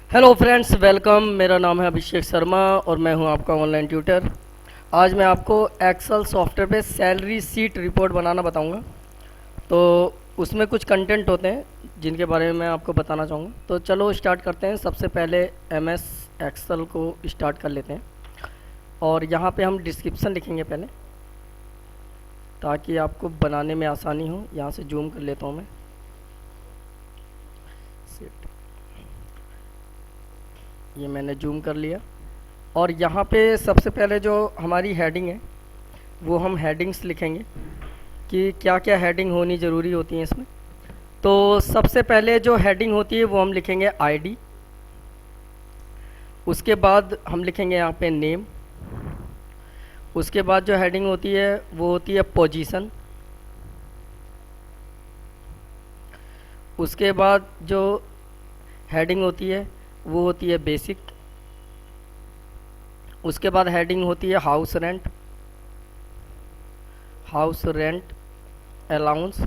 Hello friends, welcome. मेरा नाम है अभिषेक शर्मा और मैं हूं आपका ऑनलाइन ट्यूटर। आज मैं आपको एक्सेल सॉफ्टवेयर पे सैलरी शीट रिपोर्ट बनाना बताऊंगा। तो उसमें कुछ कंटेंट होते हैं जिनके बारे में मैं आपको बताना चाहूँगा। तो चलो स्टार्ट करते हैं। सबसे पहले एमएस एक्सेल को स्टार्ट कर लेते हैं और यहाँ पे हम डिस्क्रिप्शन लिखेंगे पहले, ताकि आपको बनाने में आसानी हो। यहाँ से जूम कर लेता हूँ मैं। ये मैंने जूम कर लिया और यहाँ पे सबसे पहले जो हमारी हेडिंग है वो हम हेडिंग्स लिखेंगे कि क्या क्या हेडिंग होनी ज़रूरी होती है इसमें। तो सबसे पहले जो हेडिंग होती है वो हम लिखेंगे आईडी। उसके बाद हम लिखेंगे यहाँ पे नेम। उसके बाद जो हेडिंग होती है वो होती है पोजीशन। उसके बाद जो हेडिंग होती है वो होती है बेसिक। उसके बाद हेडिंग होती है हाउस रेंट अलाउंस।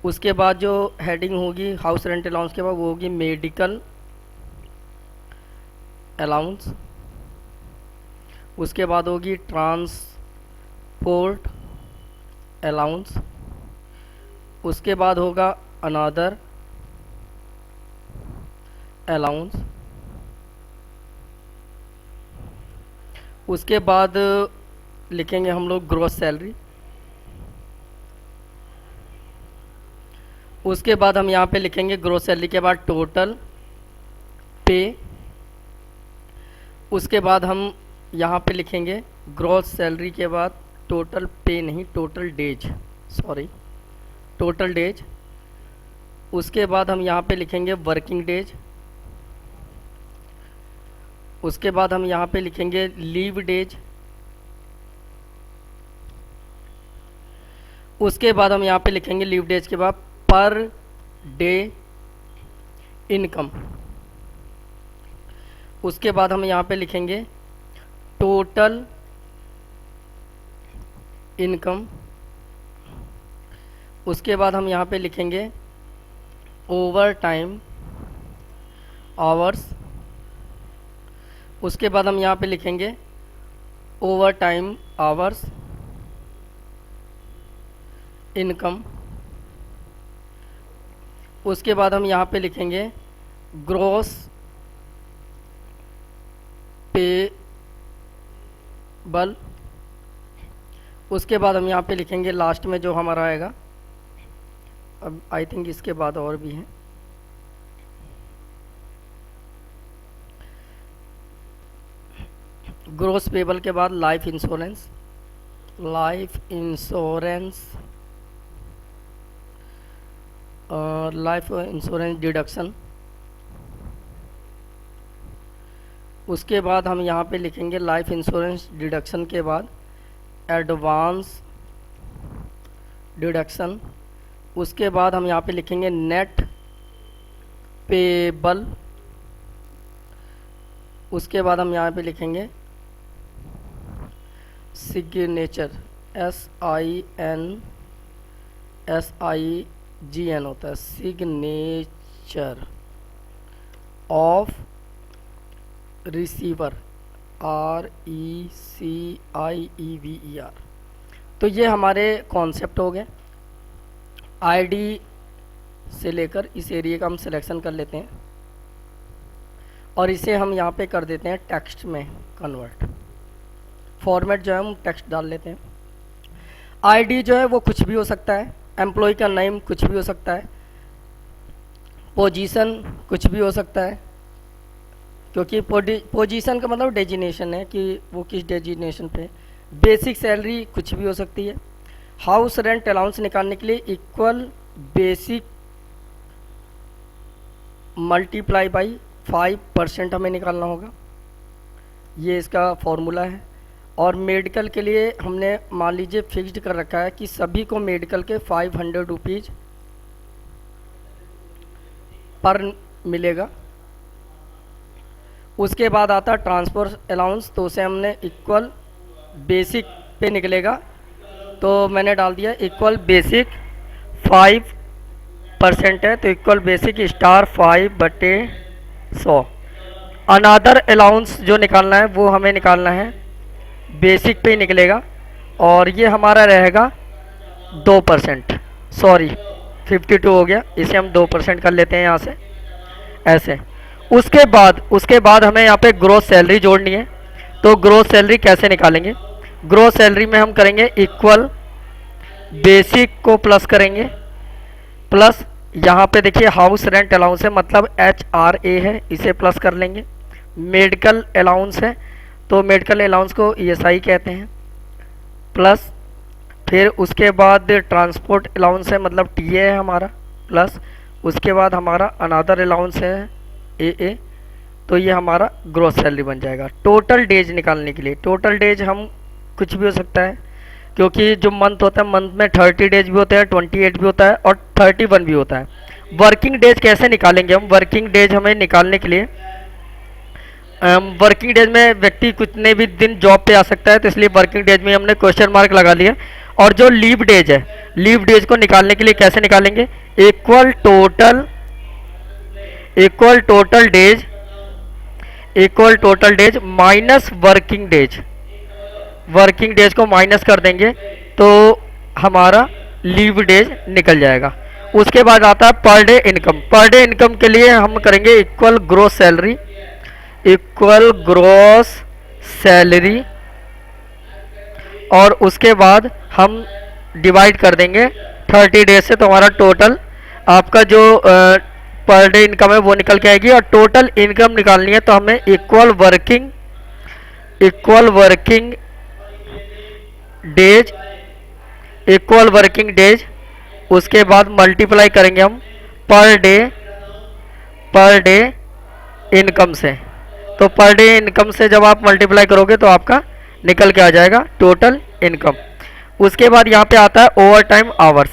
उसके बाद जो हेडिंग होगी हाउस रेंट अलाउंस के बाद वो होगी मेडिकल अलाउंस। उसके बाद होगी ट्रांसपोर्ट अलाउंस। उसके बाद होगा अनदर अलाउंस। उसके बाद लिखेंगे हम लोग ग्रॉस सैलरी। उसके बाद हम यहाँ पे लिखेंगे ग्रॉस सैलरी के बाद टोटल पे। उसके बाद हम यहाँ पे लिखेंगे ग्रॉस सैलरी के बाद टोटल पे नहीं, total days, sorry, total days. उसके बाद हम यहाँ पे लिखेंगे वर्किंग डेज। उसके बाद हम यहाँ पे लिखेंगे लीव डेज। उसके बाद हम यहाँ पे लिखेंगे लीव डेज के बाद पर डे इनकम। उसके बाद हम यहाँ पे लिखेंगे टोटल इनकम। उसके बाद हम यहाँ पे लिखेंगे ओवर टाइम आवर्स। उसके बाद हम यहाँ पे लिखेंगे ओवर टाइम आवर्स इनकम। उसके बाद हम यहाँ पे लिखेंगे ग्रॉस पेबल। उसके बाद हम यहाँ पे लिखेंगे लास्ट में जो हमारा आएगा, अब आई थिंक इसके बाद और भी हैं, ग्रॉस पेबल के बाद लाइफ इंश्योरेंस डिडक्शन। उसके बाद हम यहाँ पे लिखेंगे लाइफ इंश्योरेंस डिडक्शन के बाद एडवांस डिडक्शन। उसके बाद हम यहाँ पे लिखेंगे नेट पेबल। उसके बाद हम यहाँ पे लिखेंगे सिग्नेचर, SIGN होता है, सिग्नेचर ऑफ रिसीवर, RECIEVER। तो ये हमारे कॉन्सेप्ट हो गए। आईडी से लेकर इस एरिया का हम सिलेक्शन कर लेते हैं और इसे हम यहाँ पे कर देते हैं टेक्स्ट में कन्वर्ट। फॉर्मेट जो है हम टेक्स्ट डाल लेते हैं। आईडी जो है वो कुछ भी हो सकता है, एम्प्लॉय का नेम कुछ भी हो सकता है, पोजीशन कुछ भी हो सकता है, क्योंकि पोजीशन का मतलब डेजिनेशन है कि वो किस डेजिनेशन पे। बेसिक सैलरी कुछ भी हो सकती है। हाउस रेंट अलाउंस निकालने के लिए इक्वल बेसिक मल्टीप्लाई बाई 5% हमें निकालना होगा, ये इसका फॉर्मूला है। और मेडिकल के लिए हमने मान लीजिए फिक्स्ड कर रखा है कि सभी को मेडिकल के 500 रुपीज़ पर मिलेगा। उसके बाद आता है ट्रांसपोर्ट अलाउंस, तो उसे हमने इक्वल बेसिक पे निकलेगा, तो मैंने डाल दिया इक्वल बेसिक 5 परसेंट है तो इक्वल बेसिक स्टार 5/100। अनादर अलाउंस जो निकालना है वो हमें निकालना है बेसिक पे ही निकलेगा और ये हमारा रहेगा 2%, सॉरी 52 हो गया, इसे हम 2% कर लेते हैं यहाँ से ऐसे। उसके बाद हमें यहाँ पे ग्रोस सैलरी जोड़नी है। तो ग्रोस सैलरी कैसे निकालेंगे? ग्रोस सैलरी में हम करेंगे इक्वल बेसिक को प्लस करेंगे, प्लस यहाँ पे देखिए हाउस रेंट अलाउंस है मतलब HRA है, इसे प्लस कर लेंगे। मेडिकल अलाउंस है तो मेडिकल अलाउंस को ESI कहते हैं, प्लस फिर उसके बाद ट्रांसपोर्ट अलाउंस है मतलब TA है हमारा, प्लस उसके बाद हमारा अनादर अलाउंस है AA। तो ये हमारा ग्रोस सैलरी बन जाएगा। टोटल डेज निकालने के लिए, टोटल डेज हम कुछ भी हो सकता है क्योंकि जो मंथ होता है मंथ में 30 डेज भी होते हैं, 28 भी होता है और 31 भी होता है। वर्किंग डेज कैसे निकालेंगे हम? वर्किंग डेज हमें निकालने के लिए वर्किंग डेज में व्यक्ति कितने भी दिन जॉब पे आ सकता है, तो इसलिए वर्किंग डेज में हमने क्वेश्चन मार्क लगा लिया। और जो लीव डेज है, लीव डेज को निकालने के लिए कैसे निकालेंगे? Equal total days minus working days, working days को माइनस कर देंगे तो हमारा लीव डेज निकल जाएगा। उसके बाद आता है पर डे इनकम। पर डे इनकम के लिए हम करेंगे इक्वल ग्रोस सैलरी और उसके बाद हम डिवाइड कर देंगे 30 डेज से, तो हमारा टोटल आपका जो पर डे इनकम है वो निकल के आएगी। और टोटल इनकम निकालनी है तो हमें इक्वल वर्किंग डेज उसके बाद मल्टीप्लाई करेंगे हम पर डे इनकम से। तो पर डे इनकम से जब आप मल्टीप्लाई करोगे तो आपका निकल के आ जाएगा टोटल इनकम। उसके बाद यहाँ पे आता है ओवर टाइम आवर्स।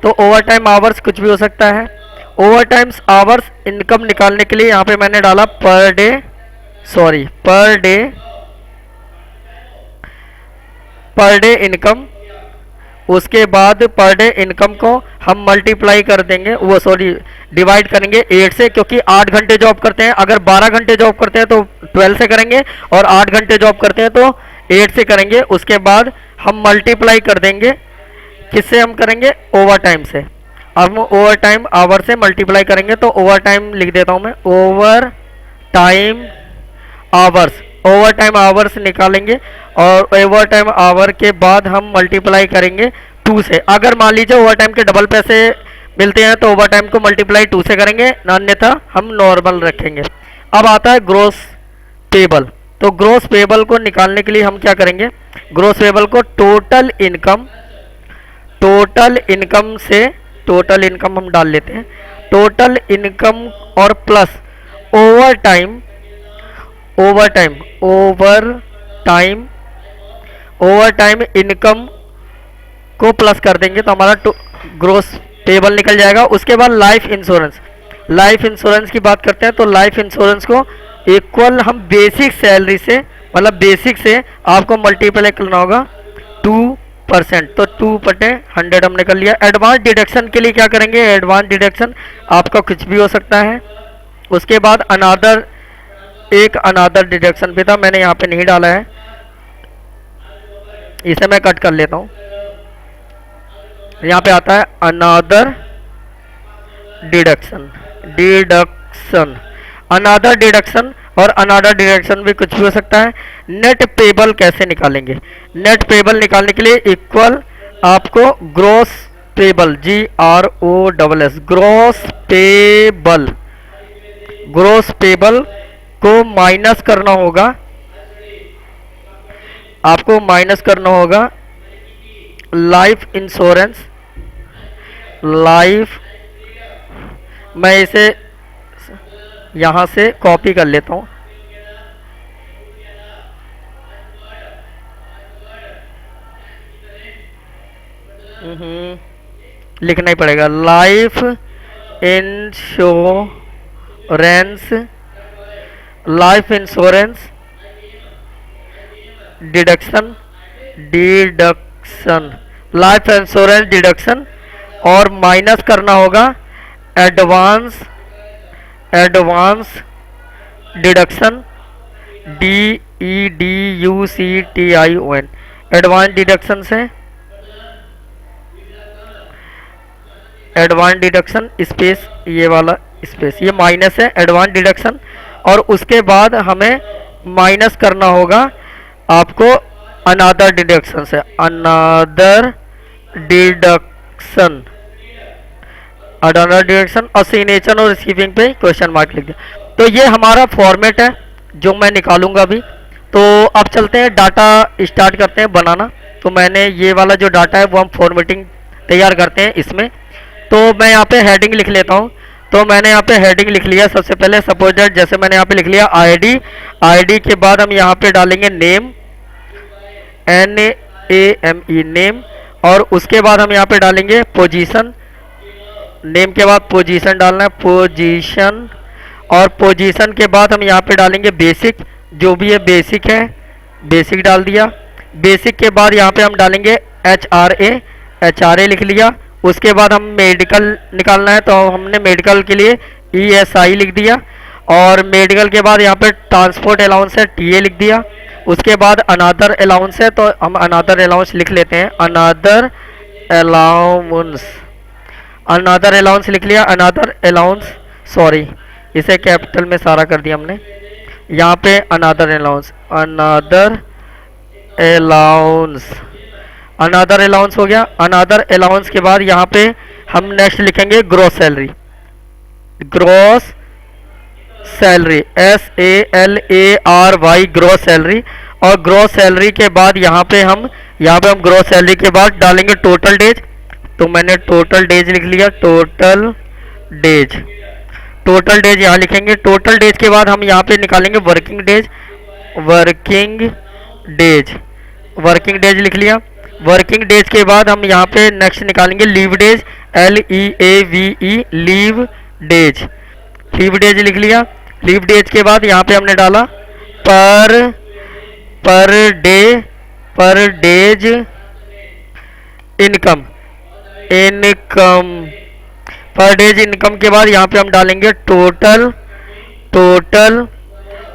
तो ओवर टाइम आवर्स कुछ भी हो सकता है। ओवर टाइम आवर्स इनकम निकालने के लिए यहाँ पे मैंने डाला पर डे इनकम। उसके बाद पर डे इनकम को हम मल्टीप्लाई कर देंगे, डिवाइड करेंगे 8 से, क्योंकि 8 घंटे जॉब करते हैं। अगर 12 घंटे जॉब करते हैं तो 12 से करेंगे और 8 घंटे जॉब करते हैं तो 8 से करेंगे। उसके बाद हम मल्टीप्लाई कर देंगे, किससे हम करेंगे? ओवर टाइम से। अब हम ओवर टाइम आवर से मल्टीप्लाई करेंगे तो ओवर टाइम लिख देता हूँ मैं, ओवर टाइम आवर्स निकालेंगे और ओवर टाइम आवर के बाद हम मल्टीप्लाई करेंगे 2 से। अगर मान लीजिए ओवर टाइम के डबल पैसे मिलते हैं तो ओवर टाइम को मल्टीप्लाई 2 से करेंगे, अन्यथा हम नॉर्मल रखेंगे। अब आता है ग्रोस पेबल। तो ग्रोस पेबल को निकालने के लिए हम क्या करेंगे? ग्रोस पेबल को टोटल इनकम हम डाल लेते हैं। टोटल इनकम और प्लस ओवर टाइम इनकम को प्लस कर देंगे तो हमारा ग्रोस पेबल निकल जाएगा। उसके बाद लाइफ इंश्योरेंस की बात करते हैं तो लाइफ इंश्योरेंस को इक्वल हम बेसिक सैलरी से, मतलब बेसिक से आपको मल्टीप्लाई करना होगा 2%, तो 2/100 हमने कर लिया। एडवांस डिडक्शन के लिए क्या करेंगे? एडवांस डिडक्शन आपका कुछ भी हो सकता है। उसके बाद अनादर डिडक्शन भी था, मैंने यहाँ पे नहीं डाला है, इसे मैं कट कर लेता हूँ। यहाँ पे आता है अनादर डिडक्शन और अनादर डिडक्शन भी कुछ भी हो सकता है। नेट पेबल कैसे निकालेंगे? नेट पेबल निकालने के लिए इक्वल आपको ग्रोस पेबल ग्रोस पेबल को माइनस करना होगा, आपको माइनस करना होगा लाइफ इंश्योरेंस। मैं इसे यहाँ से कॉपी कर लेता हूँ। लिखना ही पड़ेगा लाइफ इंश्योरेंस डिडक्शन और माइनस करना होगा advance advance deduction, DEDUCTION, advance deduction से एडवांस डिडक्शन स्पेस, ये वाला स्पेस, ये माइनस है एडवांस डिडक्शन। और उसके बाद हमें माइनस करना होगा आपको अनादर डिडक्शन से, अनादर डिडक्शन, अनादर डिडक्शन, और सिग्नेचर और रिसीविंग पे क्वेश्चन मार्क लिख दिया। तो ये हमारा फॉर्मेट है जो मैं निकालूंगा अभी। तो अब चलते हैं डाटा स्टार्ट करते हैं बनाना। तो मैंने ये वाला जो डाटा है वो हम फॉर्मेटिंग तैयार करते हैं इसमें। तो मैं यहाँ पे हेडिंग लिख लेता हूँ। तो मैंने यहाँ पे हेडिंग लिख लिया सबसे पहले, सपोज दैट जैसे मैंने यहाँ पे लिख लिया आईडी। आईडी के बाद हम यहाँ पे डालेंगे नेम, NAME नेम, और उसके बाद हम यहाँ पे डालेंगे पोजीशन। नेम के बाद पोजीशन डालना है, पोजीशन, और पोजीशन के बाद हम यहाँ पे डालेंगे बेसिक, जो भी है बेसिक है, बेसिक डाल दिया। बेसिक के बाद यहाँ पे हम डालेंगे HRA लिख लिया। उसके बाद हम मेडिकल निकालना है, तो हमने मेडिकल के लिए ESI लिख दिया। और मेडिकल के बाद यहाँ पे ट्रांसपोर्ट अलाउंस है, TA लिख दिया। उसके बाद अनादर अलाउंस है, तो हम अनादर अलाउंस लिख लेते हैं, अनादर अलाउंस, अनादर अलाउंस लिख लिया। अनादर अलाउंस, सॉरी इसे कैपिटल में सारा कर दिया हमने। यहाँ पे अनादर अलाउंस, अनादर अलाउंस, अनादर अलाउंस हो गया। अनादर अलाउंस के बाद यहाँ पे हम नेक्स्ट लिखेंगे gross salary, gross salary, SALARY, gross salary. और ग्रॉस सैलरी के बाद यहाँ पे हम ग्रॉस सैलरी के बाद डालेंगे टोटल डेज। तो मैंने टोटल डेज लिख लिया, टोटल डेज, टोटल डेज यहाँ लिखेंगे। टोटल डेज के बाद हम यहाँ पे निकालेंगे working days, working days, working days लिख लिया। वर्किंग डेज के बाद हम यहाँ पे नेक्स्ट निकालेंगे leave days, LEAVE, leave days, leave days लिख लिया। लीव डेज के बाद यहाँ पे हमने डाला पर डे, पर डेज इनकम, इनकम, पर डेज इनकम के बाद यहाँ पे हम डालेंगे टोटल, टोटल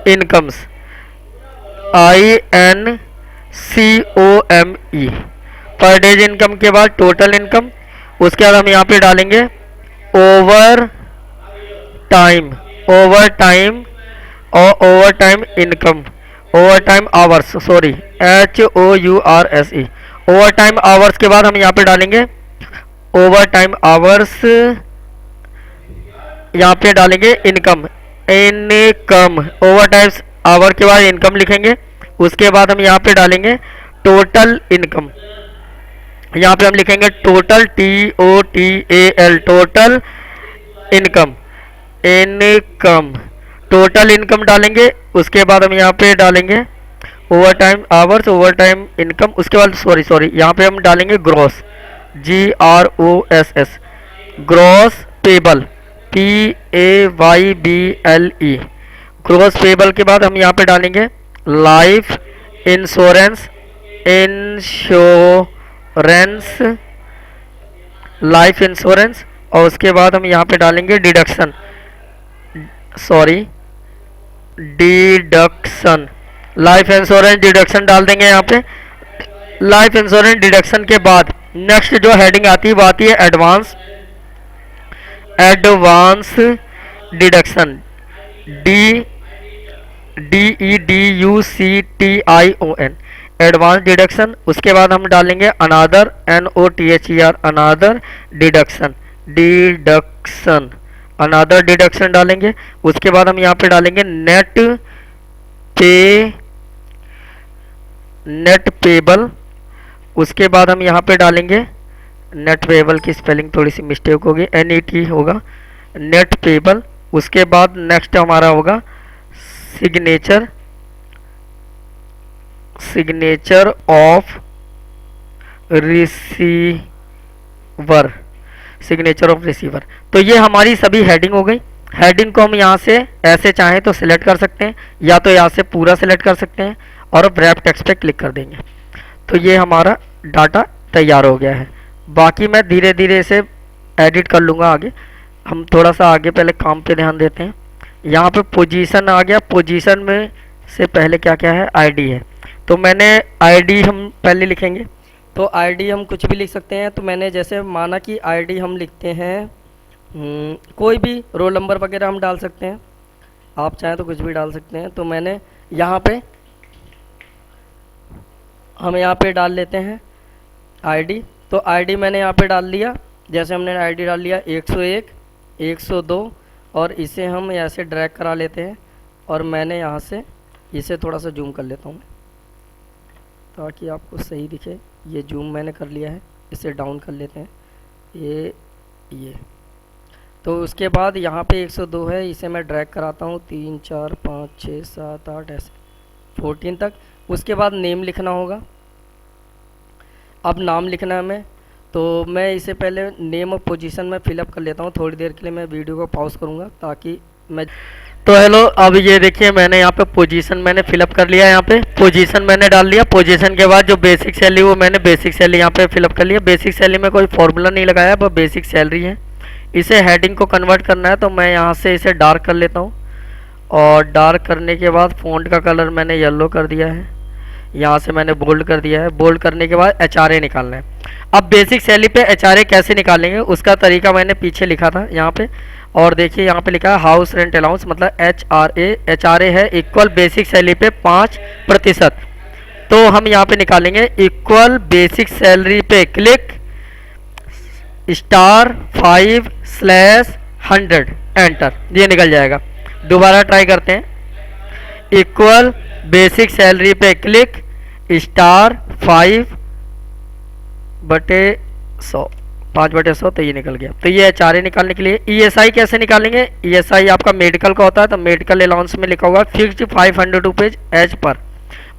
इनकम्स, INCOME, पर डेज इनकम के बाद टोटल इनकम। उसके बाद हम यहाँ पे डालेंगे ओवर टाइम, ओवर टाइम, और over time income, overtime hours, sorry HOURSE, over time hours के बाद हम यहाँ पे डालेंगे ओवर टाइम आवर्स, यहाँ पे डालेंगे income, income, overtime hour के बाद इनकम लिखेंगे। उसके बाद हम यहाँ पे डालेंगे टोटल इनकम, यहाँ पे हम लिखेंगे total, TOTAL, total income, income, total income डालेंगे। उसके बाद हम यहाँ पे डालेंगे over time hours, over time income. उसके बाद सॉरी यहाँ पे हम डालेंगे gross, GROSS, gross payable, PAYBLE, gross payable के बाद हम यहाँ पे डालेंगे life insurance, insurance, life insurance. और उसके बाद हम यहाँ पे डालेंगे deduction, sorry deduction, life insurance deduction डाल देंगे यहाँ पे। लाइफ इंश्योरेंस डिडक्शन के बाद नेक्स्ट जो हेडिंग आती है वो आती है advance, advance deduction, DEDUCTION, advance deduction. उसके बाद हम डालेंगे अनादर, NOTHER, अनादर डिडक्शन, डिडक्शन, अनादर डिडक्शन डालेंगे। उसके बाद हम यहाँ पे डालेंगे नेट पे, नेट पेबल। उसके बाद हम यहाँ पे डालेंगे नेट पेबल की स्पेलिंग थोड़ी सी मिस्टेक होगी, NET होगा, नेट पेबल। उसके बाद नेक्स्ट हमारा होगा signature, signature of receiver, signature of receiver. तो ये हमारी सभी हेडिंग हो गई। हेडिंग को हम यहाँ से ऐसे चाहें तो सिलेक्ट कर सकते हैं, या तो यहाँ से पूरा सिलेक्ट कर सकते हैं और रैप टेक्स्ट पे क्लिक कर देंगे। तो ये हमारा डाटा तैयार हो गया है। बाकी मैं धीरे धीरे इसे एडिट कर लूँगा आगे। हम थोड़ा सा आगे पहले काम पे ध्यान देते हैं। यहाँ पे पोजीशन आ गया, पोजीशन में से पहले क्या क्या है, आईडी है। तो मैंने आईडी हम पहले लिखेंगे, तो आईडी हम कुछ भी लिख सकते हैं। तो मैंने जैसे माना कि आईडी हम लिखते हैं कोई भी रोल नंबर वगैरह हम डाल सकते हैं, आप चाहें तो कुछ भी डाल सकते हैं। तो मैंने यहाँ पे हम यहाँ पे डाल लेते हैं आईडी। तो आईडी मैंने यहाँ पे डाल लिया। जैसे हमने आईडी डाल लिया 101 102 और इसे हम ऐसे ड्रैग करा लेते हैं और मैंने यहाँ से इसे थोड़ा सा जूम कर लेता हूँ ताकि आपको सही दिखे। ये जूम मैंने कर लिया है, इसे डाउन कर लेते हैं ये। तो उसके बाद यहाँ पे 102 है, इसे मैं ड्रैग कराता हूँ 3 4 5 6 7 8 ऐसे 14 तक। उसके बाद नेम लिखना होगा। अब नाम लिखना है हमें, तो मैं इसे पहले नेम और पोजीशन में फिलअप कर लेता हूँ। थोड़ी देर के लिए मैं वीडियो को पॉज करूँगा ताकि मैं तो हेलो, अब ये देखिए मैंने यहाँ पे पोजीशन मैंने फिलअप कर लिया। यहाँ पे पोजीशन मैंने डाल लिया। पोजीशन के बाद जो बेसिक सैलरी वो मैंने बेसिक सैलरी यहाँ पे फिलअप कर लिया। बेसिक सैलरी में कोई फॉर्मूला नहीं लगाया, वह बेसिक सैलरी है। इसे हेडिंग को कन्वर्ट करना है तो मैं यहाँ से इसे डार्क कर लेता हूँ और डार्क करने के बाद फ़ॉन्ट का कलर मैंने येलो कर दिया है। यहाँ से मैंने बोल्ड कर दिया है। बोल्ड करने के बाद HRA निकालना है। अब बेसिक सैलरी पे HRA कैसे निकालेंगे उसका तरीका मैंने पीछे लिखा था यहाँ पे, और देखिए यहाँ पे लिखा है हाउस रेंट अलाउंस, मतलब HRA है इक्वल बेसिक सैलरी पे 5%। तो हम यहाँ पे निकालेंगे इक्वल बेसिक सैलरी पे क्लिक *5/100 एंटर, ये निकल जाएगा। दोबारा ट्राई करते हैं। इक्वल बेसिक सैलरी पे क्लिक *5/100, तो ये निकल गया। तो ये HRA निकालने के लिए ESI कैसे निकालेंगे, ESI आपका मेडिकल का होता है, तो मेडिकल अलाउंस में लिखा होगा फिक्स्ड 500 रुपीज़ एज पर,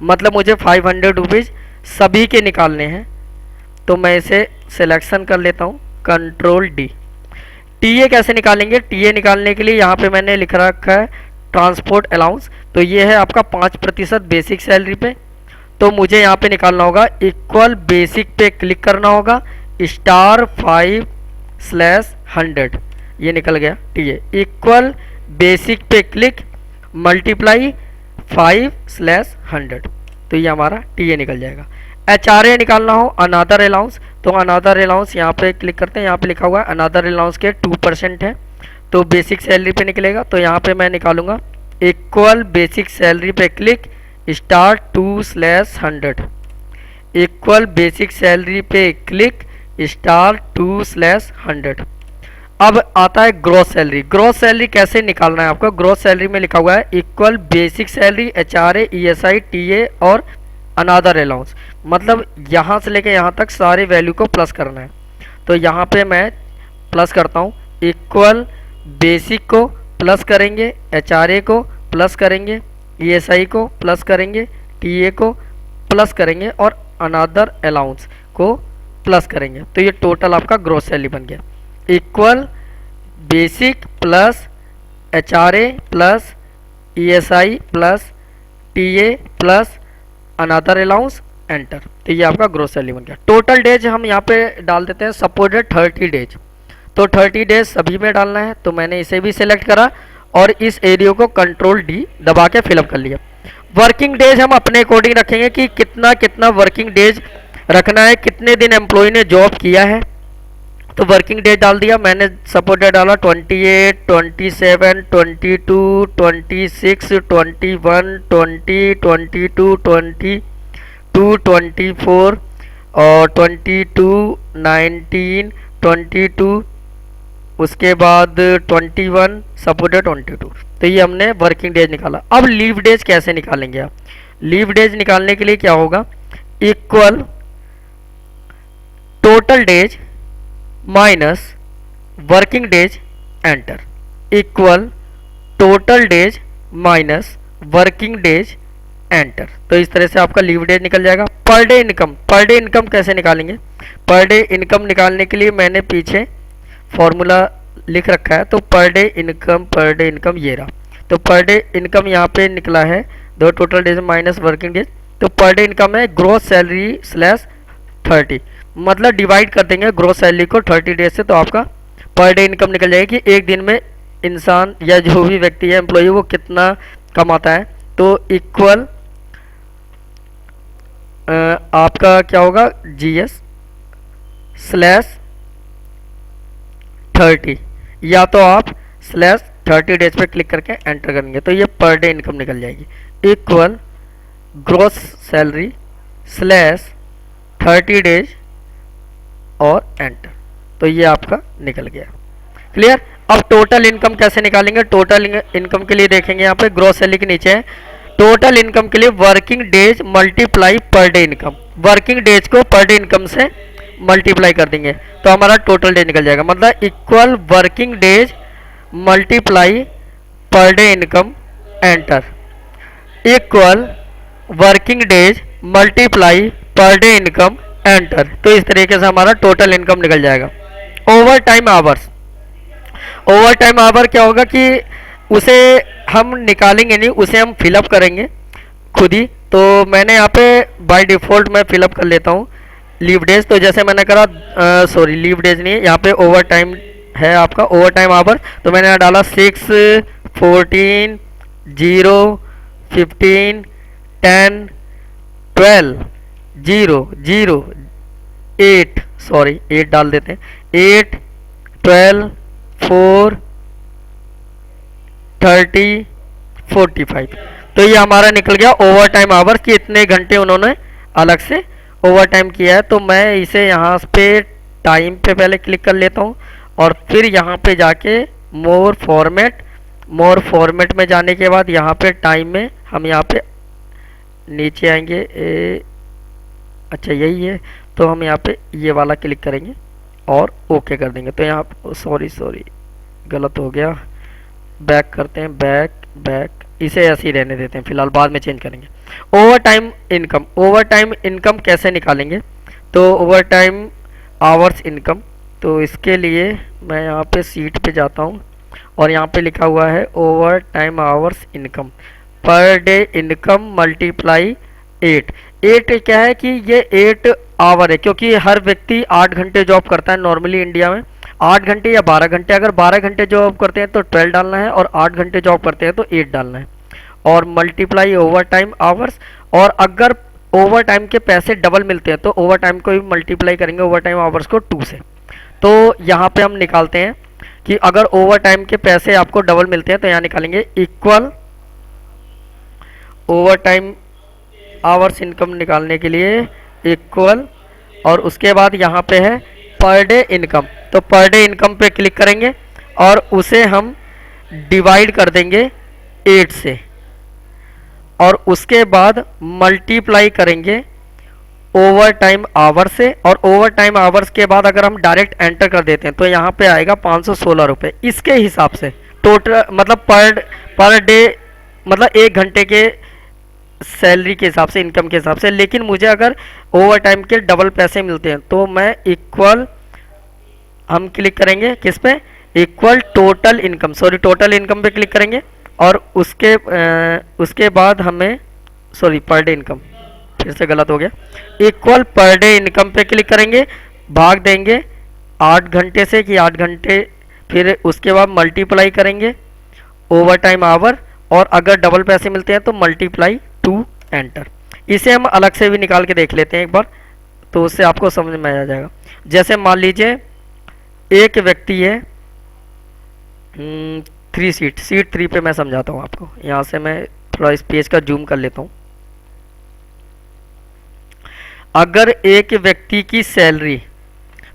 मतलब मुझे 500 रुपीज़ सभी के निकालने हैं। तो मैं इसे सिलेक्शन कर लेता हूँ, Ctrl+D। TA कैसे निकालेंगे, TA निकालने के लिए यहाँ पे मैंने लिख रखा है ट्रांसपोर्ट अलाउंस, तो ये है आपका 5% बेसिक सैलरी पे। तो मुझे यहाँ पे निकालना होगा इक्वल बेसिक पे क्लिक करना होगा *5/100, ये निकल गया TA। इक्वल बेसिक पे क्लिक मल्टीप्लाई 5/100, तो ये हमारा TA निकल जाएगा। HRA निकालना हो अनादर अलाउंस, तो अनादर अलाउंस यहाँ पे क्लिक करते हैं। यहाँ पे लिखा हुआ है अनादर अलाउंस के 2% है, तो बेसिक सैलरी पे निकलेगा। तो यहाँ पे मैं निकालूंगा इक्वल बेसिक सैलरी पे क्लिक *2/100, इक्वल बेसिक सैलरी पे क्लिक *2/100। अब आता है ग्रॉस सैलरी। ग्रॉस सैलरी कैसे निकालना है आपको, ग्रॉस सैलरी में लिखा हुआ है equal basic salary HRA ESI TA और अनादर अलाउंस, मतलब यहाँ से लेके यहाँ तक सारे वैल्यू को प्लस करना है। तो यहाँ पे मैं प्लस करता हूँ, इक्वल बेसिक को प्लस करेंगे, HRA को प्लस करेंगे, ESI को प्लस करेंगे, TA को प्लस करेंगे और अनादर अलाउंस को प्लस करेंगे। तो ये टोटल आपका ग्रॉस सैलरी बन गया। Equal basic plus HRA plus ESI plus TA plus another allowance enter, तो ये आपका ग्रॉस सैलरी बन गया। टोटल डेज हम यहाँ पे डाल देते हैं, सपोर्टेड 30 डेज, तो 30 डेज सभी में डालना है। तो मैंने इसे भी सिलेक्ट करा और इस एरिया को Ctrl+D दबा के फिलअप कर लिया। वर्किंग डेज हम अपने अकॉर्डिंग रखेंगे कि कितना कितना वर्किंग डेज रखना है, कितने दिन एम्प्लॉय ने जॉब किया है। तो वर्किंग डेज डाल दिया मैंने, सपोर्टेड डाला 28, 27, 22, 26, 21, 20, 22, 22, 24 और 22, 19, 22, उसके बाद 21, सपोर्टेड 22। तो ये हमने वर्किंग डेज निकाला। अब लीव डेज कैसे निकालेंगे आप, लीव डेज निकालने के लिए क्या होगा, equal total days minus working days enter, equal total days minus working days enter. तो इस तरह से आपका लीव डेज निकल जाएगा। पर डे इनकम, पर डे इनकम कैसे निकालेंगे, पर डे इनकम निकालने के लिए मैंने पीछे फॉर्मूला लिख रखा है। तो पर डे इनकम ये रहा। तो पर डे इनकम यहाँ पे निकला है दो total days minus working days. तो पर डे इनकम है ग्रोस सैलरी स्लैश 30, मतलब डिवाइड कर देंगे ग्रोस सैलरी को 30 डेज से, तो आपका पर डे इनकम निकल जाएगी कि एक दिन में इंसान या जो भी व्यक्ति है एम्प्लॉय वो कितना कमाता है। तो इक्वल आपका क्या होगा GS स्लैश 30, या तो आप स्लैश 30 डेज पे क्लिक करके एंटर करेंगे तो ये पर डे इनकम निकल जाएगी। Equal gross salary slash 30 days और एंटर, तो ये आपका निकल गया। क्लियर। अब टोटल इनकम कैसे निकालेंगे? टोटल इनकम के लिए देखेंगे यहाँ पे ग्रॉस सैलरी के नीचे है टोटल इनकम के लिए working days multiply per day income. Working days को पर डे इनकम से मल्टीप्लाई कर देंगे तो हमारा टोटल डेज निकल जाएगा। मतलब equal working days multiply per day income enter, equal working days multiply per day income enter. तो इस तरीके से हमारा टोटल इनकम निकल जाएगा। Overtime hours, overtime hour क्या होगा कि उसे हम निकालेंगे नहीं, उसे हम फिलअप करेंगे खुद ही। तो मैंने यहाँ पे बाय डिफ़ॉल्ट मैं फिलअप कर लेता हूँ लीव डेज। तो जैसे मैंने करा सॉरी लीव डेज नहीं है, यहाँ पे ओवर टाइम है आपका ओवर टाइम आवर। तो मैंने यहाँ डाला 6, 14, 0, 15, 10, 12, 0, 0, 8 सॉरी 8 डाल देते हैं 8, 12, 4, 30, 45। तो ये हमारा निकल गया ओवर टाइम आवर्स कि इतने घंटे उन्होंने अलग से ओवर टाइम किया है। तो मैं इसे यहाँ पे टाइम पे पहले क्लिक कर लेता हूँ और फिर यहाँ पे जाके मोर फॉर्मेट में जाने के बाद यहाँ पे टाइम में हम यहाँ पे नीचे आएंगे अच्छा यही है, तो हम यहाँ पे ये वाला क्लिक करेंगे और ओके कर देंगे। तो यहाँ सॉरी गलत हो गया, बैक करते हैं, बैक इसे ऐसे ही रहने देते हैं फिलहाल, बाद में चेंज करेंगे। ओवर टाइम इनकम कैसे निकालेंगे? तो ओवर टाइम आवर्स इनकम, तो इसके लिए मैं यहाँ पे सीट पे जाता हूँ और यहाँ पे लिखा हुआ है ओवर टाइम आवर्स इनकम पर डे इनकम मल्टीप्लाई 8। क्या है कि ये 8 आवर है, क्योंकि हर व्यक्ति 8 घंटे जॉब करता है नॉर्मली इंडिया में, 8 घंटे या 12 घंटे। अगर 12 घंटे जॉब करते हैं तो 12 डालना है और 8 घंटे जॉब करते हैं तो 8 डालना है और मल्टीप्लाई ओवर टाइम आवर्स। और अगर ओवर टाइम के पैसे डबल मिलते हैं तो ओवर टाइम को भी मल्टीप्लाई करेंगे ओवर टाइम आवर्स को 2 से। तो यहाँ पे हम निकालते हैं कि अगर ओवर टाइम के पैसे आपको डबल मिलते हैं तो यहाँ निकालेंगे equal over time hours income निकालने के लिए इक्वल, और उसके बाद यहाँ पे है पर डे इनकम। तो पर डे इनकम पे क्लिक करेंगे और उसे हम डिवाइड कर देंगे 8 से और उसके बाद मल्टीप्लाई करेंगे ओवर टाइम आवर से। और ओवर टाइम आवर्स के बाद अगर हम डायरेक्ट एंटर कर देते हैं तो यहाँ पे आएगा 516 रुपये। इसके हिसाब से टोटल मतलब पर डे मतलब 1 घंटे के सैलरी के हिसाब से, इनकम के हिसाब से। लेकिन मुझे अगर ओवर टाइम के डबल पैसे मिलते हैं तो मैं इक्वल हम क्लिक करेंगे किस पे? Equal total income, sorry total income पे क्लिक करेंगे और उसके बाद हमें सॉरी पर डे इनकम, फिर से गलत हो गया, इक्वल पर डे इनकम पे क्लिक करेंगे, भाग देंगे 8 घंटे से कि 8 घंटे, फिर उसके बाद मल्टीप्लाई करेंगे ओवर टाइम आवर और अगर डबल पैसे मिलते हैं तो मल्टीप्लाई 2 एंटर। इसे हम अलग से भी निकाल के देख लेते हैं एक बार, तो उससे आपको समझ में आ जाएगा। जैसे मान लीजिए एक व्यक्ति है 3 सीट 3 पे मैं समझाता हूँ आपको। यहाँ से मैं थोड़ा इस पेज का जूम कर लेता हूँ। अगर एक व्यक्ति की सैलरी,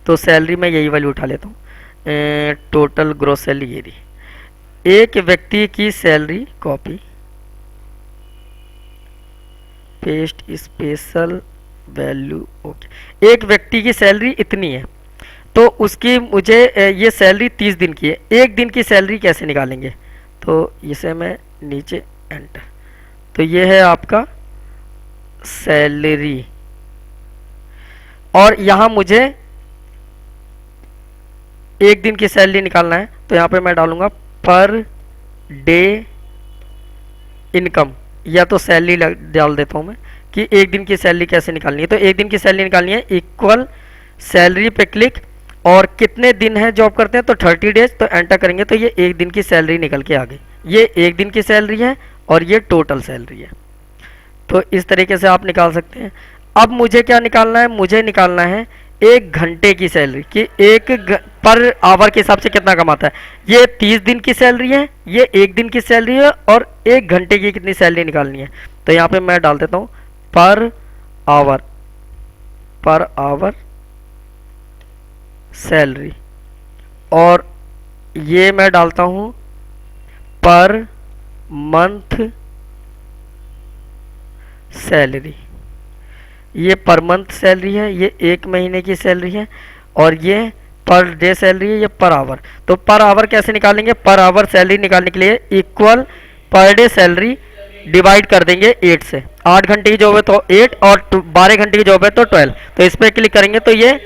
तो सैलरी में यही वैल्यू उठा लेता हूँ, टोटल ग्रॉस सैलरी ये रही। एक व्यक्ति की salary copy paste special value okay. एक व्यक्ति की सैलरी इतनी है तो उसकी मुझे ये सैलरी 30 दिन की है। एक दिन की सैलरी कैसे निकालेंगे? तो इसे मैं नीचे एंटर, तो ये है आपका सैलरी और यहाँ मुझे एक दिन की सैलरी निकालना है। तो यहाँ पे मैं डालूंगा पर डे इनकम, या तो सैलरी डाल देता हूँ मैं कि एक दिन की सैलरी कैसे निकालनी है। तो एक दिन की सैलरी निकालनी है, इक्वल सैलरी पे क्लिक और कितने दिन है जॉब करते हैं, तो 30 डेज। तो एंटर करेंगे तो ये एक दिन की सैलरी निकल के आ गई। ये एक दिन की सैलरी है और ये टोटल सैलरी है। तो इस तरीके से आप निकाल सकते हैं। अब मुझे क्या निकालना है, मुझे निकालना है एक घंटे की सैलरी कि पर आवर के हिसाब से कितना कमाता है। ये 30 दिन की सैलरी है, ये एक दिन की सैलरी है, और एक घंटे की कितनी सैलरी निकालनी है। तो यहाँ पे मैं डाल देता हूँ पर आवर सैलरी, और ये मैं डालता हूँ पर मंथ सैलरी। ये पर मंथ सैलरी है, ये एक महीने की सैलरी है, और ये पर डे सैलरी है, ये पर आवर। तो पर आवर कैसे निकालेंगे, पर आवर सैलरी निकालने के लिए equal per day salary divide कर देंगे 8 से। 8 घंटे की जॉब है तो 8, और 12 घंटे की जॉब है तो 12। तो इस पर क्लिक करेंगे तो ये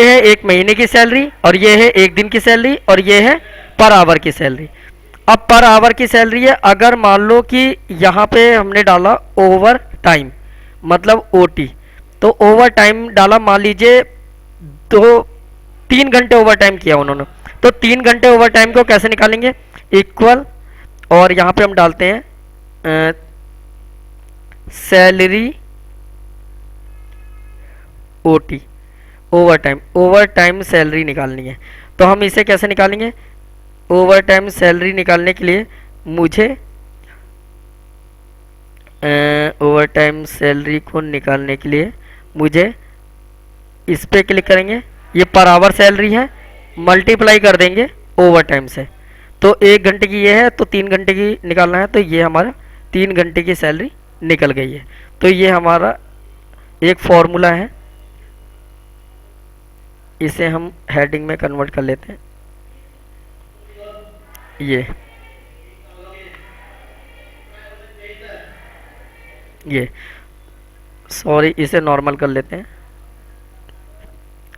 है एक महीने की सैलरी, और ये है एक दिन की सैलरी, और ये है पर आवर की सैलरी। अब पर आवर की सैलरी है, अगर मान लो कि यहाँ पे हमने डाला ओवर टाइम मतलब ओटी, तो ओवर टाइम डाला, मान लीजिए तो 3 घंटे ओवर टाइम किया उन्होंने, तो 3 घंटे ओवर टाइम को कैसे निकालेंगे, इक्वल, और यहाँ पे हम डालते हैं salary OT over time salary निकालनी है। तो हम इसे कैसे निकालेंगे, ओवर टाइम सैलरी निकालने के लिए मुझे ओवर टाइम सैलरी को निकालने के लिए मुझे इस पे क्लिक करेंगे, ये पर आवर सैलरी है, मल्टीप्लाई कर देंगे ओवर टाइम से। तो 1 घंटे की ये है तो 3 घंटे की निकालना है, तो ये हमारा 3 घंटे की सैलरी निकल गई है। तो ये हमारा एक फॉर्मूला है, इसे हम हेडिंग में कन्वर्ट कर लेते हैं। ये सॉरी, इसे नॉर्मल कर लेते हैं।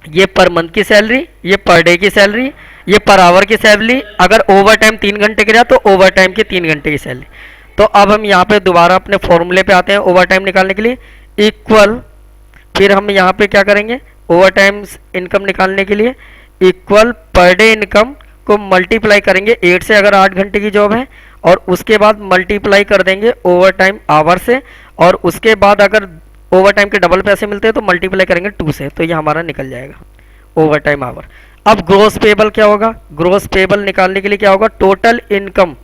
ये पर मंथ की सैलरी, ये पर डे की सैलरी, ये पर आवर की सैलरी। अगर ओवर टाइम 3 घंटे की रहा तो ओवर टाइम की 3 घंटे की सैलरी। तो अब हम यहाँ पे दोबारा अपने फॉर्मूले पे आते हैं ओवर टाइम निकालने के लिए, इक्वल, फिर हम यहाँ पे क्या करेंगे, ओवर टाइम इनकम निकालने के लिए इक्वल पर डे इनकम को मल्टीप्लाई करेंगे 8 से अगर 8 घंटे की जॉब है, और उसके बाद मल्टीप्लाई कर देंगे ओवर टाइम आवर से, और उसके बाद अगर ओवर टाइम के डबल पैसे मिलते हैं तो मल्टीप्लाई करेंगे 2 से, तो ये हमारा निकल जाएगा ओवर टाइम आवर। अब ग्रोस पेबल क्या होगा, ग्रोस पेबल निकालने के लिए क्या होगा, total income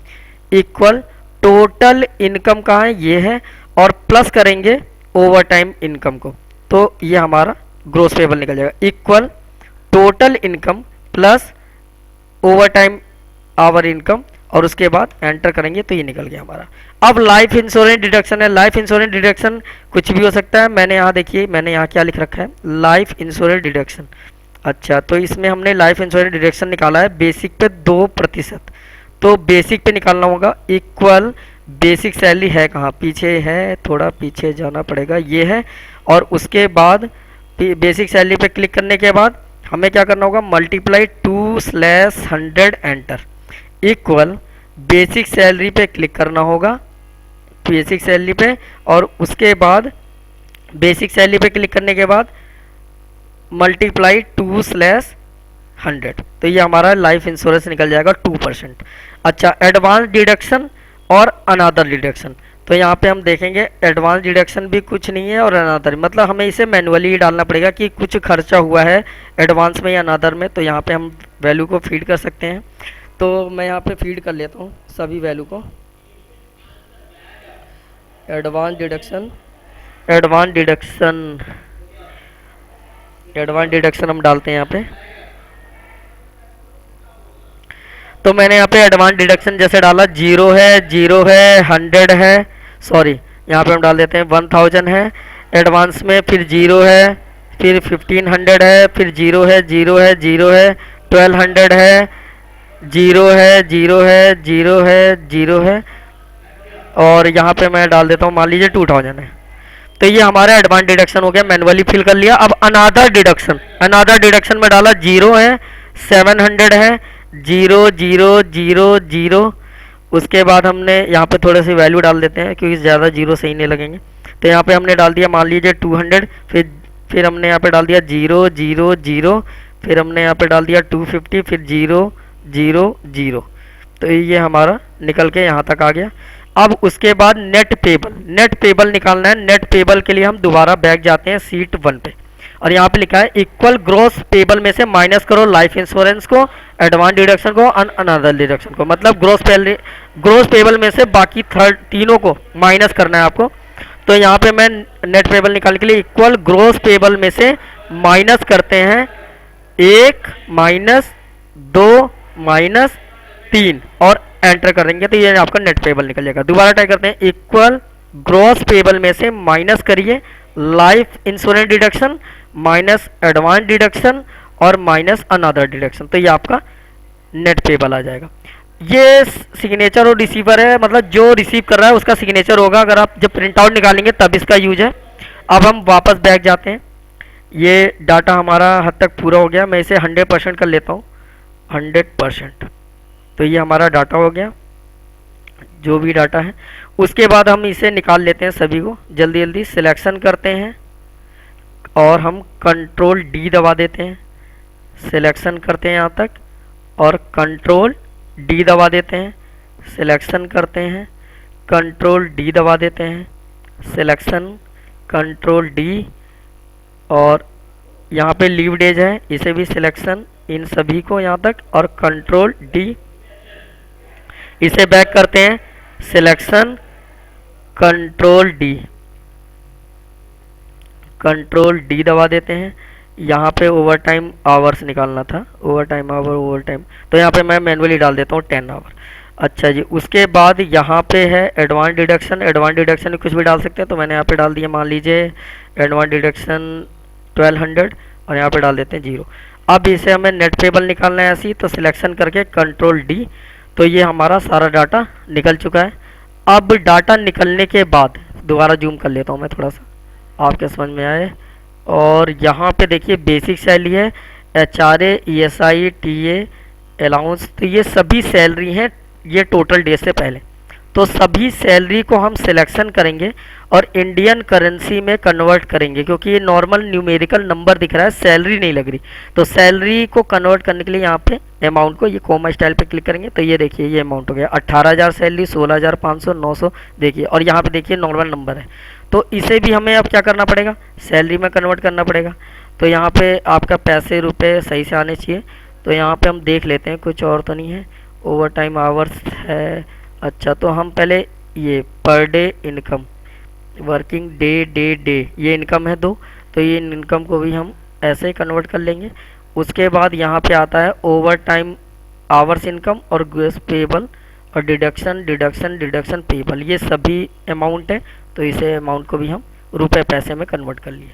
equal total income कहाँ है, ये है, और प्लस करेंगे ओवर टाइम इनकम को, तो ये हमारा ग्रोस पेबल निकल जाएगा, equal total income plus overtime hour income, और उसके बाद एंटर करेंगे तो ये निकल गया हमारा। अब लाइफ इंश्योरेंस डिडक्शन है। लाइफ इंश्योरेंस डिडक्शन कुछ भी हो सकता है। मैंने यहाँ देखिए, मैंने यहाँ क्या लिख रखा है, लाइफ इंश्योरेंस डिडक्शन। अच्छा, तो इसमें हमने लाइफ इंश्योरेंस डिडक्शन निकाला है बेसिक पे 2%। तो बेसिक पे निकालना होगा इक्वल, बेसिक सैलरी है कहाँ, पीछे है, थोड़ा पीछे जाना पड़ेगा, ये है, और उसके बाद बेसिक सैलरी पे क्लिक करने के बाद हमें क्या करना होगा, multiply 2/100 enter, equal basic salary पे क्लिक करना होगा, बेसिक सैलरी पे, और उसके बाद बेसिक सैलरी पे क्लिक करने के बाद मल्टीप्लाई 2/100, तो ये हमारा लाइफ इंश्योरेंस निकल जाएगा 2%। अच्छा, एडवांस डिडक्शन और अनादर डिडक्शन, तो यहाँ पे हम देखेंगे एडवांस डिडक्शन भी कुछ नहीं है, और अनादर मतलब हमें इसे मैनुअली ही डालना पड़ेगा कि कुछ खर्चा हुआ है एडवांस में या अनादर में, तो यहाँ पे हम वैल्यू को फीड कर सकते हैं। तो मैं यहाँ पे फीड कर लेता हूँ सभी वैल्यू को, एडवांस डिडक्शन हम डालते हैं यहाँ पे। तो मैंने यहाँ पे एडवांस डिडक्शन जैसे डाला, 0 है, 100 है, सॉरी यहाँ पे हम डाल देते हैं 1000 है एडवांस में, फिर 0 है, फिर 1500 है, फिर 0 है, 0 है, 0 है, 1200 है, 0 है, 0 है, 0 है, 0 है, और यहाँ पे मैं डाल देता हूँ मान लीजिए 2000 है। तो ये हमारा एडवांस डिडक्शन हो गया, मैनुअली फिल कर लिया। अब अनादर डिडक्शन में डाला, 0 है, 700 है, 0 0 0 0, उसके बाद हमने यहाँ पे थोड़े से वैल्यू डाल देते हैं क्योंकि ज़्यादा जीरो सही नहीं लगेंगे। तो यहाँ पे हमने डाल दिया मान लीजिए 200, फिर हमने यहाँ पे डाल दिया 0 0 0, फिर हमने यहाँ पे डाल दिया 250, फिर 0 0 0। तो ये हमारा निकल के यहाँ तक आ गया। अब उसके बाद नेट पेबल निकालना है। नेट पेबल के लिए हम दोबारा बैक जाते हैं सीट 1 पे, और यहाँ पे लिखा है इक्वल ग्रॉस पेबल में से माइनस करो लाइफ इंश्योरेंस को, एडवांस डिडक्शन को, अनदर डिडक्शन को। मतलब ग्रॉस पेबल में से बाकी तीनों को माइनस करना है आपको। तो यहाँ पे मैं नेट पेबल निकालने के लिए इक्वल ग्रॉस पेबल में से माइनस करते हैं 1 माइनस 2 माइनस 3 और एंटर करेंगे तो ये आपका नेट पेबल निकल जाएगा। दोबारा टाइप करते हैं इक्वल ग्रॉस पेबल में से माइनस करिए life insurance deduction minus advance deduction और माइनस अनदर डिडक्शन। तो ये आपका नेट पेबल आ जाएगा। ये सिग्नेचर और रिसीवर है, मतलब जो रिसीव कर रहा है उसका सिग्नेचर होगा। अगर आप जब प्रिंट आउट निकालेंगे तब इसका यूज है। अब हम वापस बैक जाते हैं। ये डाटा हमारा हद तक पूरा हो गया। मैं इसे 100% कर लेता हूँ, 100%। तो ये हमारा डाटा हो गया, जो भी डाटा है। उसके बाद हम इसे निकाल लेते हैं सभी को जल्दी जल्दी। सिलेक्शन करते हैं और हम कंट्रोल डी दबा देते हैं। सिलेक्शन करते हैं यहाँ तक और कंट्रोल डी दबा देते हैं। सिलेक्शन करते हैं, कंट्रोल डी दबा देते हैं। सिलेक्शन, कंट्रोल डी, और यहाँ पे लीव डेज है, इसे भी सिलेक्शन, इन सभी को यहाँ तक और कंट्रोल डी। इसे बैक करते हैं, selection, control D, control D दबा देते हैं। यहाँ पे ओवर टाइम आवर्स निकालना था, overtime hour, overtime, तो यहाँ पे मैं मैनुअली डाल देता हूँ 10 आवर। अच्छा जी, उसके बाद यहाँ पे है एडवांस डिडक्शन। एडवांस डिडक्शन में कुछ भी डाल सकते हैं, तो मैंने यहाँ पे डाल दिया, मान लीजिए एडवांस डिडक्शन 1200 और यहाँ पे डाल देते हैं 0। अब इसे हमें नेट पेबल निकालना है ऐसी, तो सिलेक्शन करके कंट्रोल डी। तो ये हमारा सारा डाटा निकल चुका है। अब डाटा निकलने के बाद दोबारा जूम कर लेता हूँ मैं थोड़ा सा, आपके समझ में आए। और यहाँ पे देखिए बेसिक सैलरी है, HRA, ESI, TA, अलाउंस, तो ये सभी सैलरी हैं ये टोटल डे से पहले। तो सभी सैलरी को हम सिलेक्शन करेंगे और इंडियन करेंसी में कन्वर्ट करेंगे, क्योंकि ये नॉर्मल न्यूमेरिकल नंबर दिख रहा है, सैलरी नहीं लग रही। तो सैलरी को कन्वर्ट करने के लिए यहाँ पे अमाउंट को ये कोमा स्टाइल पे क्लिक करेंगे, तो ये देखिए ये अमाउंट हो गया 18,000 सैलरी, 16,500, 900 देखिए, और यहाँ पे देखिए नॉर्मल नंबर है। तो इसे भी हमें अब क्या करना पड़ेगा, सैलरी में कन्वर्ट करना पड़ेगा। तो यहाँ पे आपका पैसे रुपए सही से आने चाहिए। तो यहाँ पे हम देख लेते हैं, कुछ और तो नहीं है, ओवर टाइम आवर्स है। अच्छा, तो हम पहले ये पर डे इनकम, वर्किंग डे, ये इनकम है 2, तो ये इनकम को भी हम ऐसे ही कन्वर्ट कर लेंगे। उसके बाद यहाँ पे आता है ओवर टाइम आवर्स इनकम और ग्रॉस पेबल और डिडक्शन पेबल, ये सभी अमाउंट है। तो इसे अमाउंट को भी हम रुपए पैसे में कन्वर्ट कर लिए,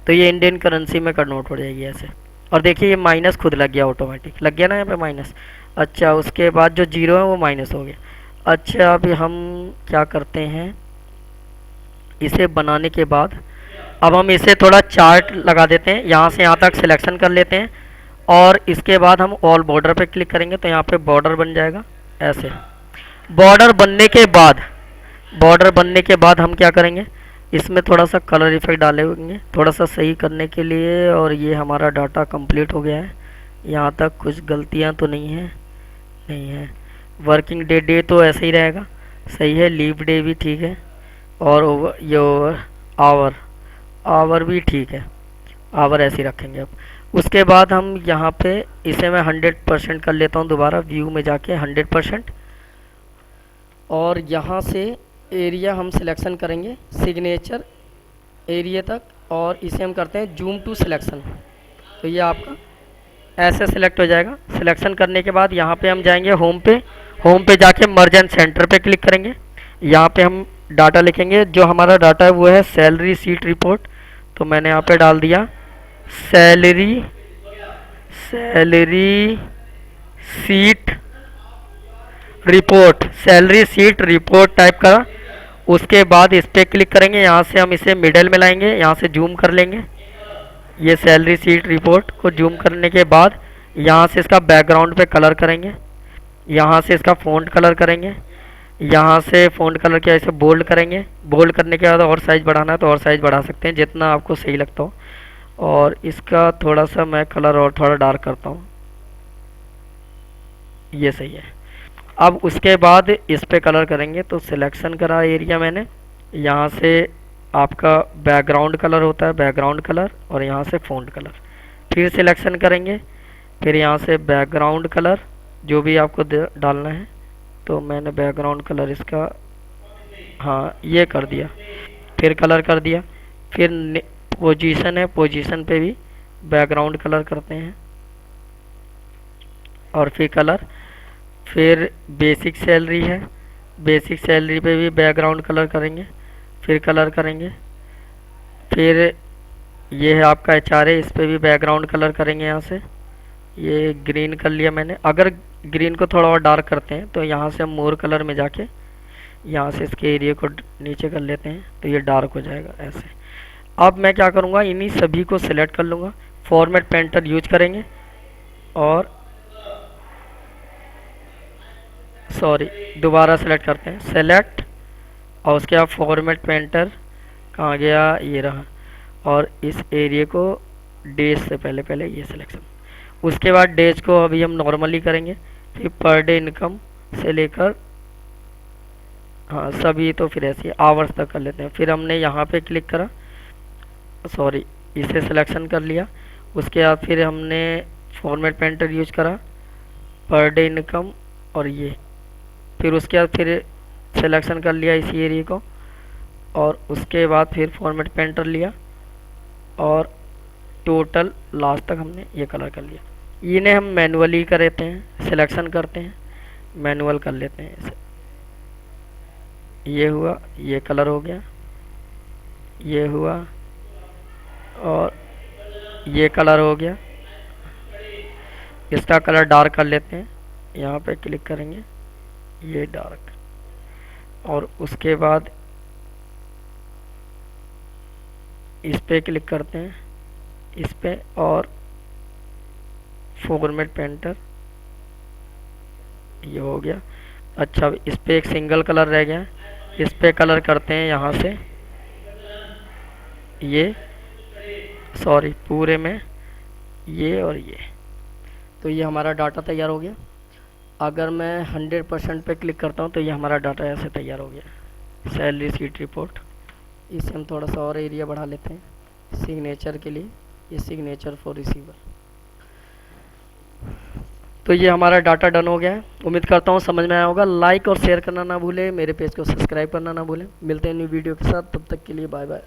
तो ये इंडियन करेंसी में कन्वर्ट हो जाएगी ऐसे। और देखिए ये माइनस खुद लग गया, ऑटोमेटिक लग गया ना यहाँ पे माइनस। अच्छा, उसके बाद जो 0 है वो माइनस हो गया। अच्छा, अभी हम क्या करते हैं, इसे बनाने के बाद अब हम इसे थोड़ा चार्ट लगा देते हैं। यहाँ से यहाँ तक सिलेक्शन कर लेते हैं और इसके बाद हम ऑल बॉर्डर पे क्लिक करेंगे, तो यहाँ पे बॉर्डर बन जाएगा ऐसे। बॉर्डर बनने के बाद हम क्या करेंगे, इसमें थोड़ा सा कलर इफेक्ट डालेंगे थोड़ा सा सही करने के लिए। और ये हमारा डाटा कंप्लीट हो गया है, यहाँ तक कुछ गलतियाँ तो नहीं है। वर्किंग डे तो ऐसे ही रहेगा, सही है। लीव डे भी ठीक है, और ये आवर भी ठीक है, आवर ऐसे ही रखेंगे। अब उसके बाद हम यहाँ पे इसे मैं 100% कर लेता हूँ, दोबारा व्यू में जाके 100%। और यहाँ से एरिया हम सिलेक्शन करेंगे सिग्नेचर एरिया तक, और इसे हम करते हैं जूम टू सिलेक्शन। तो ये आपका ऐसे सिलेक्ट हो जाएगा। सिलेक्शन करने के बाद यहाँ पे हम जाएंगे होम पे जाके मर्ज एंड सेंटर पे क्लिक करेंगे। यहाँ पे हम डाटा लिखेंगे, जो हमारा डाटा है वो है सैलरी सीट रिपोर्ट। तो मैंने यहाँ पे डाल दिया salary seat report, salary seat report type करा। उसके बाद इस पर क्लिक करेंगे, यहाँ से हम इसे मिडल में लाएंगे, यहाँ से जूम कर लेंगे ये सैलरी सीट रिपोर्ट को। जूम करने के बाद यहाँ से इसका बैकग्राउंड पे कलर करेंगे, यहाँ से इसका फ़ॉन्ट कलर करेंगे, यहाँ से फ़ॉन्ट कलर के ऐसे बोल्ड करेंगे। बोल्ड करने के बाद और साइज़ बढ़ाना है तो और साइज़ बढ़ा सकते हैं जितना आपको सही लगता हो। और इसका थोड़ा सा मैं कलर और थोड़ा डार्क करता हूँ, ये सही है। अब उसके बाद इस पे कलर करेंगे, तो सिलेक्शन करा एरिया मैंने, यहाँ से आपका बैकग्राउंड कलर होता है, बैकग्राउंड कलर, और यहाँ से फ़ॉन्ट कलर, फिर सिलेक्शन करेंगे, फिर यहाँ से बैकग्राउंड कलर जो भी आपको डालना है। तो मैंने बैकग्राउंड कलर इसका, हाँ ये कर दिया, फिर कलर कर दिया, फिर पोजीशन है, पोजीशन पे भी बैकग्राउंड कलर करते हैं और फिर कलर, फिर बेसिक सैलरी है, बेसिक सैलरी पे भी बैकग्राउंड कलर करेंगे, फिर कलर करेंगे, फिर ये है आपका HRA, इस पे भी बैकग्राउंड कलर करेंगे। यहाँ से ये ग्रीन कर लिया मैंने। अगर ग्रीन को थोड़ा और डार्क करते हैं तो यहाँ से हम मोर कलर में जाके यहाँ से इसके एरिया को नीचे कर लेते हैं, तो ये डार्क हो जाएगा ऐसे। अब मैं क्या करूँगा, इन्हीं सभी को सिलेक्ट कर लूँगा, फॉर्मेट पेंटर यूज करेंगे, और सॉरी दोबारा सेलेक्ट करते हैं, सेलेक्ट, और उसके बाद फॉर्मेट पेंटर कहाँ गया, ये रहा, और इस एरिया को डेज से पहले पहले ये सिलेक्शन। उसके बाद डेज को अभी हम नॉर्मली करेंगे, फिर पर डे इनकम से लेकर, हाँ सभी, तो फिर ऐसे आवर्स तक कर लेते हैं। फिर हमने यहाँ पे क्लिक करा, सॉरी इसे सिलेक्शन कर लिया। उसके बाद फिर हमने फॉर्मेट पेंटर यूज करा, पर डे इनकम, और ये, फिर उसके बाद फिर सिलेक्शन कर लिया इसी एरिया को, और उसके बाद फिर फॉर्मेट पेंटर लिया, और टोटल लास्ट तक हमने ये कलर कर लिया। इन्हें हम मैनुअली करते हैं, सिलेक्शन करते हैं, मैनुअल कर लेते हैं इसे। ये हुआ, ये कलर हो गया, ये हुआ, और ये कलर हो गया। इसका कलर डार्क कर लेते हैं, यहाँ पे क्लिक करेंगे, ये डार्क, और उसके बाद इस पे क्लिक करते हैं, इस पे, और फॉर्मेट पेंटर, ये हो गया। अच्छा, इस पे एक सिंगल कलर रह गया, इस पे कलर करते हैं यहाँ से, ये सॉरी पूरे में ये और ये। तो ये हमारा डाटा तैयार हो गया। अगर मैं 100% पे क्लिक करता हूँ तो ये हमारा डाटा ऐसे तैयार हो गया, सैलरी शीट रिपोर्ट। इसे हम थोड़ा सा और एरिया बढ़ा लेते हैं सिग्नेचर के लिए, ये सिग्नेचर फॉर रिसीवर। तो ये हमारा डाटा डन हो गया है। उम्मीद करता हूँ समझ में आया होगा। लाइक और शेयर करना ना भूलें, मेरे पेज को सब्सक्राइब करना ना भूलें। मिलते हैं न्यू वीडियो के साथ, तब तक के लिए बाय बाय।